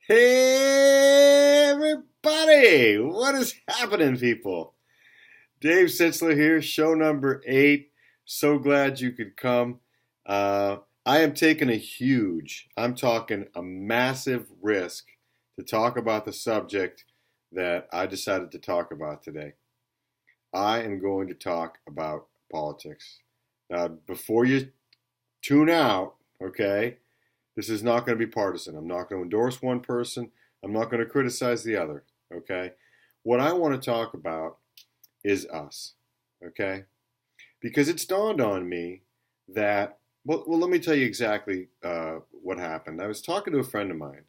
Hey, everybody! What is happening, people? Dave Sitzler here, show number 8. So glad you could come. I am taking I'm talking a massive risk to talk about the subject that I decided to talk about today. I am going to talk about politics. Now, before you tune out, okay? This is not going to be partisan. I'm not going to endorse one person. I'm not going to criticize the other. Okay? What I want to talk about is us. Okay? Because it's dawned on me that, well let me tell you exactly what happened. I was talking to a friend of mine,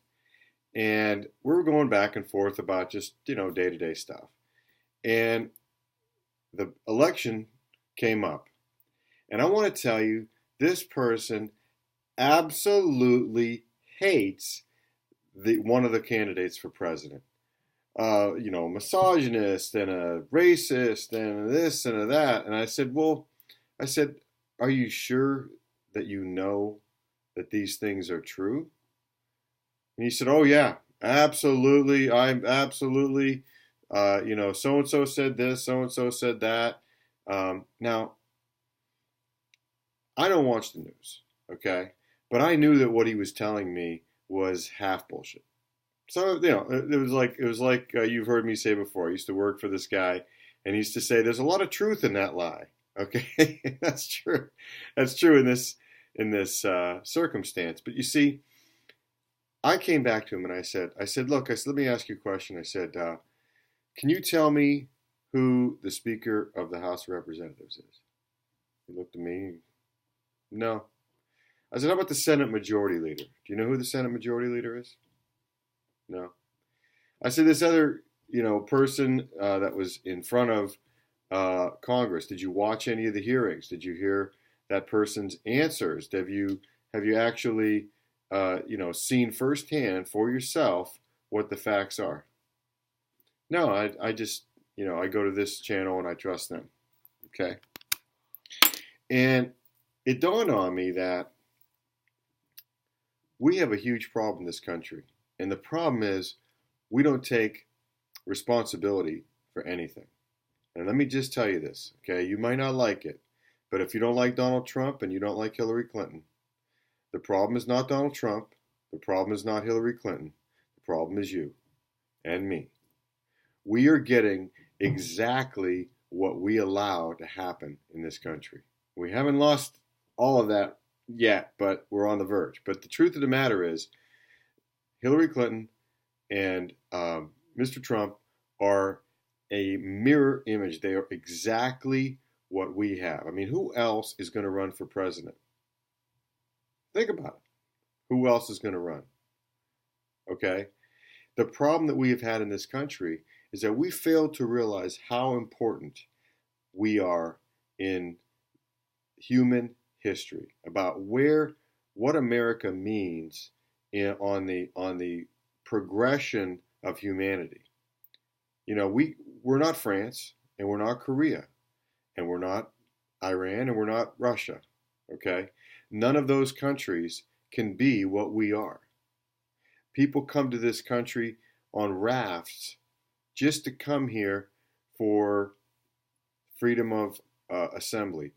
and we were going back and forth about just, day to day stuff. And the election came up. And I want to tell you, this person absolutely hates one of the candidates for president. Misogynist and a racist and this and a that. And I said, are you sure that you know that these things are true? And he said, oh yeah, absolutely. I'm absolutely, so and so said this, so and so said that. Now, I don't watch the news, okay? But I knew that what he was telling me was half bullshit. So it was like you've heard me say before. I used to work for this guy, and he used to say, "There's a lot of truth in that lie." Okay, that's true. That's true in this circumstance. But you see, I came back to him and I said, look, let me ask you a question. I said, can you tell me who the Speaker of the House of Representatives is? He looked at me. No. I said, how about the Senate Majority Leader? Do you know who the Senate Majority Leader is? No. I said, this other, person that was in front of Congress, did you watch any of the hearings? Did you hear that person's answers? Have you actually, seen firsthand for yourself what the facts are? No, I just, I go to this channel and I trust them. Okay. And it dawned on me that we have a huge problem in this country. And the problem is we don't take responsibility for anything. And let me just tell you this, okay? You might not like it, but if you don't like Donald Trump and you don't like Hillary Clinton, the problem is not Donald Trump. The problem is not Hillary Clinton. The problem is you and me. We are getting exactly what we allow to happen in this country. We haven't lost all of that yet, but we're on the verge. But the truth of the matter is, Hillary Clinton and Mr. Trump are a mirror image. They are exactly what we have. I mean, who else is going to run for president? Think about it. Who else is going to run? Okay? The problem that we have had in this country is that we failed to realize how important we are in human history, about what America means on the progression of humanity. We're not France, and we're not Korea, and we're not Iran, and we're not Russia. Okay, none of those countries can be what we are. People come to this country on rafts just to come here for freedom of assembly,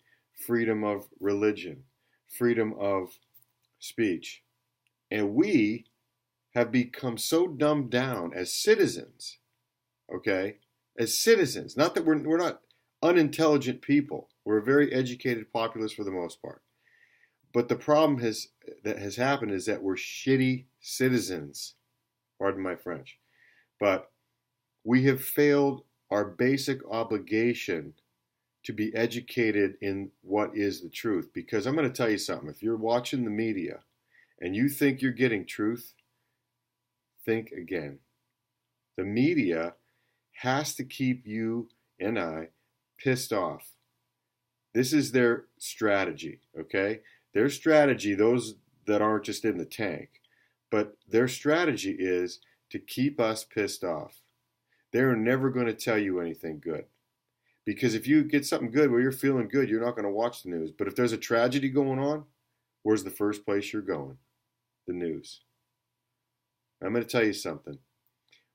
freedom of religion, freedom of speech. And we have become so dumbed down as citizens, okay? As citizens. Not that we're not unintelligent people. We're a very educated populace for the most part. But the problem that has happened is that we're shitty citizens. Pardon my French. But we have failed our basic obligation to be educated in what is the truth. Because I'm going to tell you something. If you're watching the media and you think you're getting truth, think again. The media has to keep you and I pissed off. This is their strategy, okay? Their strategy, those that aren't just in the tank, but their strategy is to keep us pissed off. They're never going to tell you anything good. Because if you get something good where you're feeling good, you're not going to watch the news. But if there's a tragedy going on, where's the first place you're going? The news. I'm going to tell you something.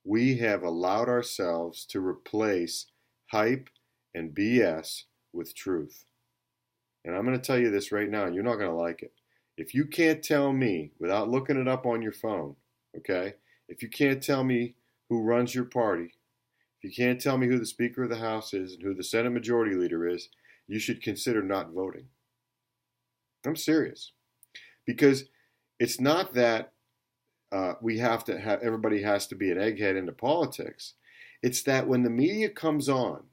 We have allowed ourselves to replace hype and BS with truth. And I'm going to tell you this right now, and you're not going to like it. If you can't tell me without looking it up on your phone, okay? If you can't tell me who runs your party, if you can't tell me who the Speaker of the House is and who the Senate Majority Leader is, you should consider not voting. I'm serious. Because it's not that we have to have, everybody has to be an egghead into politics. It's that when the media comes on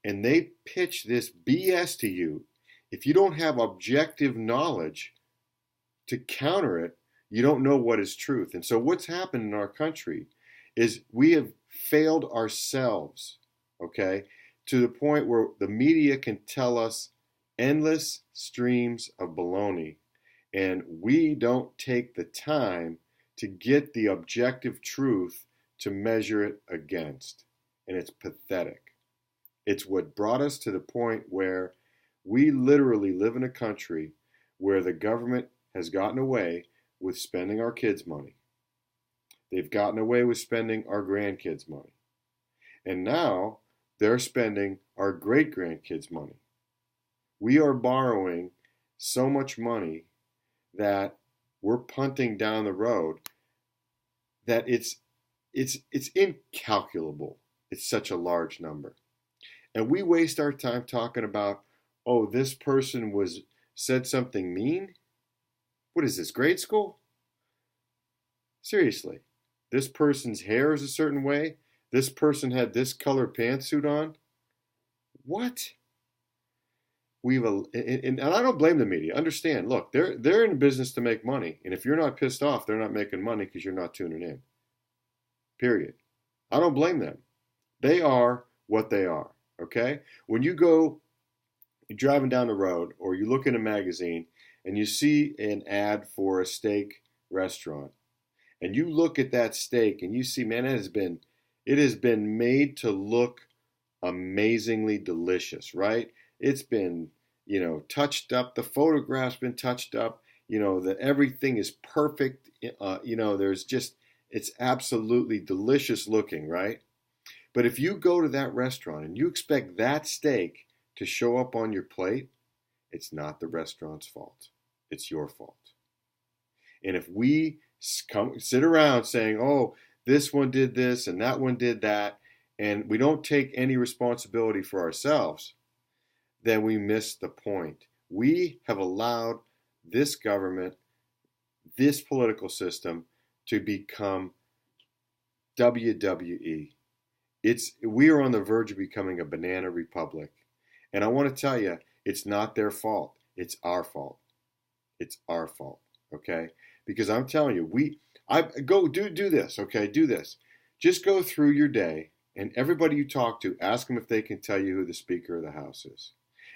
and they pitch this BS to you, if you don't have objective knowledge to counter it, you don't know what is truth. And so what's happened in our country is we have failed ourselves, okay, to the point where the media can tell us endless streams of baloney, and we don't take the time to get the objective truth to measure it against. And it's pathetic. It's what brought us to the point where we literally live in a country where the government has gotten away with spending our kids' money. They've gotten away with spending our grandkids' money. And now they're spending our great-grandkids' money. We are borrowing so much money that we're punting down the road that it's incalculable. It's such a large number. And we waste our time talking about, oh, this person said something mean? What is this, grade school? Seriously, this person's hair is a certain way. This person had this color pantsuit on. What? And I don't blame the media. Understand, look, they're in business to make money. And if you're not pissed off, they're not making money because you're not tuning in. Period. I don't blame them. They are what they are, okay? When you're driving down the road or you look in a magazine and you see an ad for a steak restaurant and you look at that steak and you see, man, it has been made to look amazingly delicious, right? It's been, touched up. The photograph's been touched up. That everything is perfect. It's absolutely delicious looking, right? But if you go to that restaurant and you expect that steak to show up on your plate, it's not the restaurant's fault. It's your fault. And if we sit around saying, oh, this one did this and that one did that, and we don't take any responsibility for ourselves, then we miss the point. We have allowed this government, this political system, to become WWE. We are on the verge of becoming a banana republic. And I want to tell you, it's not their fault. It's our fault. It's our fault. Okay? Because I'm telling you, do this, okay? Do this. Just go through your day and everybody you talk to, ask them if they can tell you who the Speaker of the House is.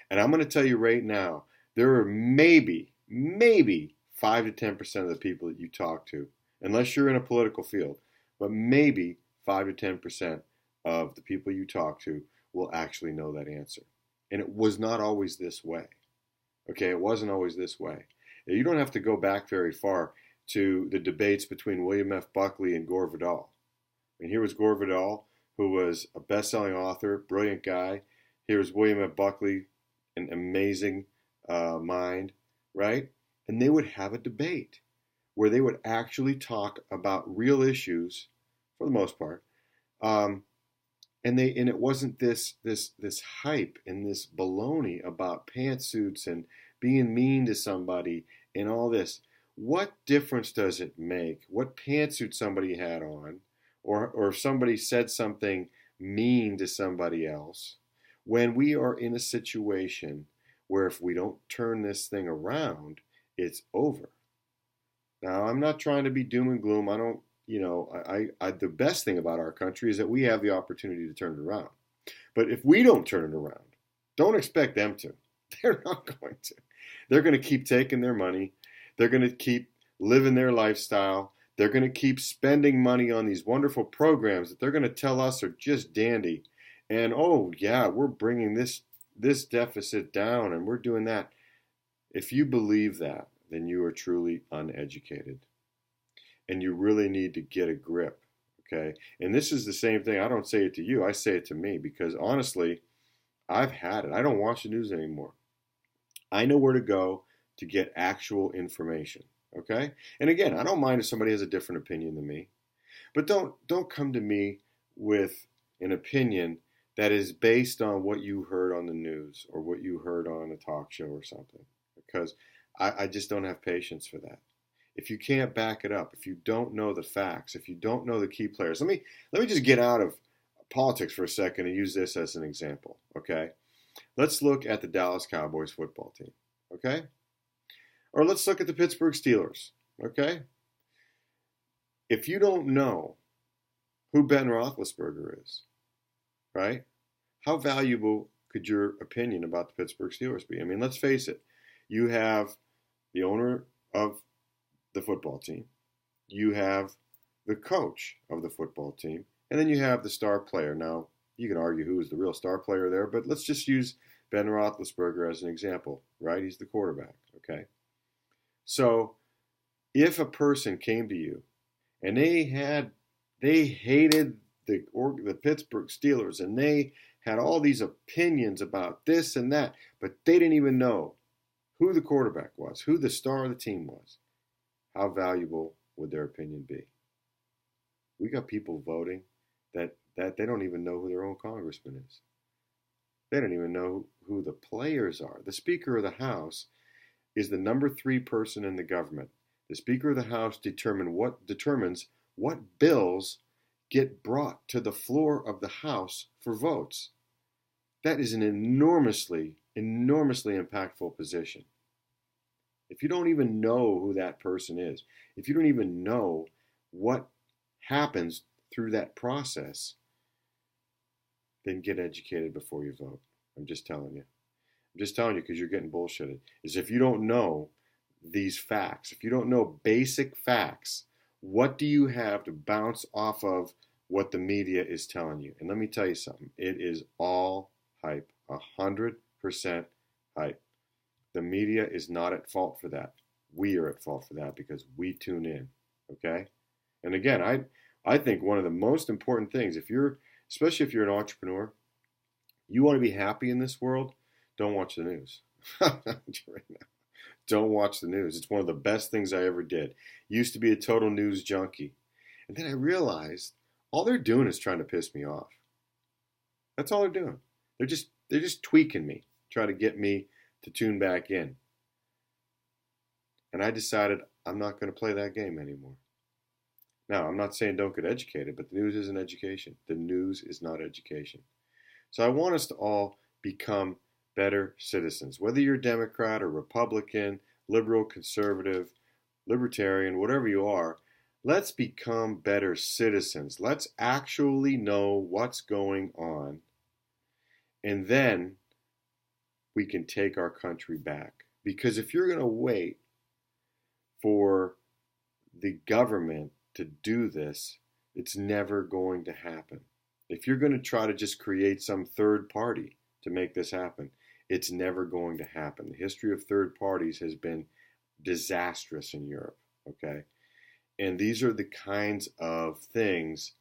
And I'm going to tell you right now, there are maybe 5 to 10% of the people that you talk to, unless you're in a political field, but maybe 5 to 10% of the people you talk to will actually know that answer. And it was not always this way. Okay, it wasn't always this way. You don't have to go back very far to the debates between William F. Buckley and Gore Vidal. And here was Gore Vidal, who was a best-selling author, brilliant guy. Here was William F. Buckley, an amazing mind, right? And they would have a debate where they would actually talk about real issues, for the most part, and it wasn't this hype and this baloney about pantsuits and being mean to somebody and all this. What difference does it make what pantsuit somebody had on, or if somebody said something mean to somebody else, when we are in a situation where if we don't turn this thing around, it's over. Now, I'm not trying to be doom and gloom. I don't, the best thing about our country is that we have the opportunity to turn it around. But if we don't turn it around, don't expect them to. They're not going to. They're going to keep taking their money. They're going to keep living their lifestyle. They're going to keep spending money on these wonderful programs that they're going to tell us are just dandy. And, oh, yeah, we're bringing this deficit down and we're doing that. If you believe that, then you are truly uneducated. and you really need to get a grip, okay? And this is the same thing. I don't say it to you. I say it to me because honestly, I've had it. I don't watch the news anymore. I know where to go to get actual information, okay? And again, I don't mind if somebody has a different opinion than me, but don't come to me with an opinion that is based on what you heard on the news or what you heard on a talk show or something, because I just don't have patience for that. If you can't back it up, if you don't know the facts, if you don't know the key players, let me just get out of politics for a second and use this as an example, okay? Let's look at the Dallas Cowboys football team, okay? Or let's look at the Pittsburgh Steelers, okay? If you don't know who Ben Roethlisberger is, right? How valuable could your opinion about the Pittsburgh Steelers be? I mean, let's face it. You have the owner of the football team. You have the coach of the football team. And then you have the star player. Now, you can argue who is the real star player there, but let's just use Ben Roethlisberger as an example, right? He's the quarterback, okay? So, if a person came to you and they hated the Pittsburgh Steelers and they had all these opinions about this and that, but they didn't even know who the quarterback was, who the star of the team was, how valuable would their opinion be? We got people voting that they don't even know who their own congressman is. They don't even know who the players are. The Speaker of the House is the number 3 person in the government. The Speaker of the House determines what bills get brought to the floor of the House for votes. That is an enormously impactful position. If you don't even know who that person is, if you don't even know what happens through that process, then get educated before you vote. I'm just telling you. I'm just telling you because you're getting bullshitted. Is if you don't know these facts, if you don't know basic facts, what do you have to bounce off of what the media is telling you? And let me tell you something. It is all hype. 100% hype. The media is not at fault for that. We are at fault for that because we tune in. Okay? And again, I think one of the most important things, especially if you're an entrepreneur, you want to be happy in this world, don't watch the news. Don't watch the news. It's one of the best things I ever did. Used to be a total news junkie. And then I realized all they're doing is trying to piss me off. That's all they're doing. They're just tweaking me, trying to get me to tune back in. And I decided I'm not going to play that game anymore. Now, I'm not saying don't get educated, but the news isn't education. The news is not education. So I want us to all become better citizens. Whether you're Democrat or Republican, liberal, conservative, libertarian, whatever you are, let's become better citizens. Let's actually know what's going on. And then we can take our country back. Because if you're going to wait for the government to do this, it's never going to happen. If you're going to try to just create some third party to make this happen, it's never going to happen. The history of third parties has been disastrous in Europe, okay? And these are the kinds of things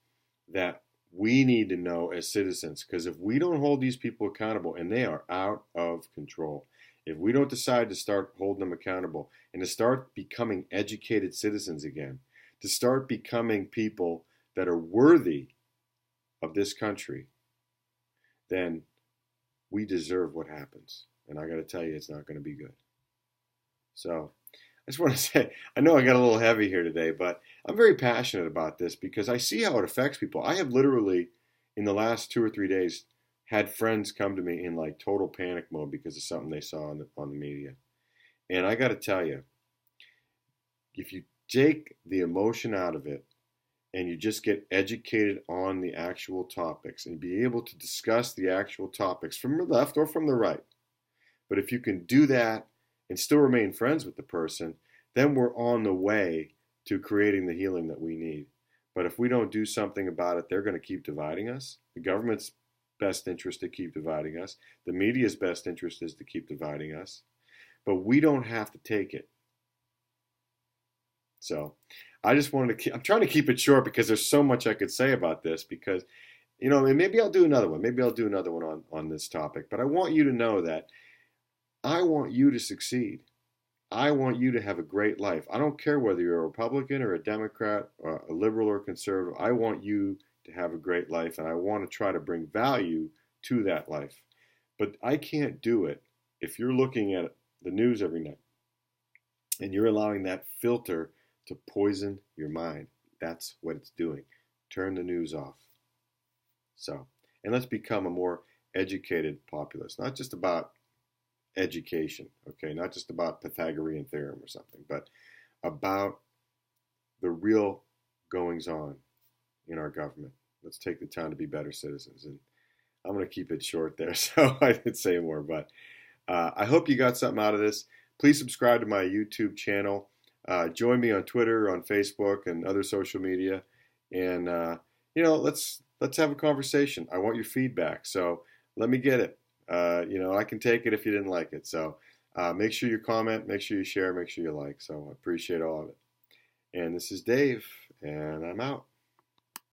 that we need to know as citizens, because if we don't hold these people accountable, and they are out of control, if we don't decide to start holding them accountable and to start becoming educated citizens again, to start becoming people that are worthy of this country, then we deserve what happens. And I got to tell you, it's not going to be good. So I just want to say, I know I got a little heavy here today, but I'm very passionate about this because I see how it affects people. I have literally, in the last 2 or 3 days, had friends come to me in like total panic mode because of something they saw on the media. And I got to tell you, if you take the emotion out of it and you just get educated on the actual topics and be able to discuss the actual topics from the left or from the right, but if you can do that and still remain friends with the person, then we're on the way to creating the healing that we need. But if we don't do something about it, they're going to keep dividing us. The government's best interest to keep dividing us. The media's best interest is to keep dividing us. But we don't have to take it. So I just wanted to I'm trying to keep it short because there's so much I could say about this because, and maybe I'll do another one. Maybe I'll do another one on this topic. But I want you to know that I want you to succeed. I want you to have a great life. I don't care whether you're a Republican or a Democrat or a liberal or conservative. I want you to have a great life, and I want to try to bring value to that life. But I can't do it if you're looking at the news every night and you're allowing that filter to poison your mind. That's what it's doing. Turn the news off. So, and let's become a more educated populace, not just about education, okay, not just about Pythagorean theorem or something, but about the real goings on in our government. Let's take the time to be better citizens. And I'm going to keep it short there, so I didn't say more, but I hope you got something out of this. Please subscribe to my YouTube channel. Join me on Twitter, on Facebook, and other social media. And, let's have a conversation. I want your feedback, so let me get it. I can take it if you didn't like it. So make sure you comment, make sure you share, make sure you like. So I appreciate all of it. And this is Dave, and I'm out.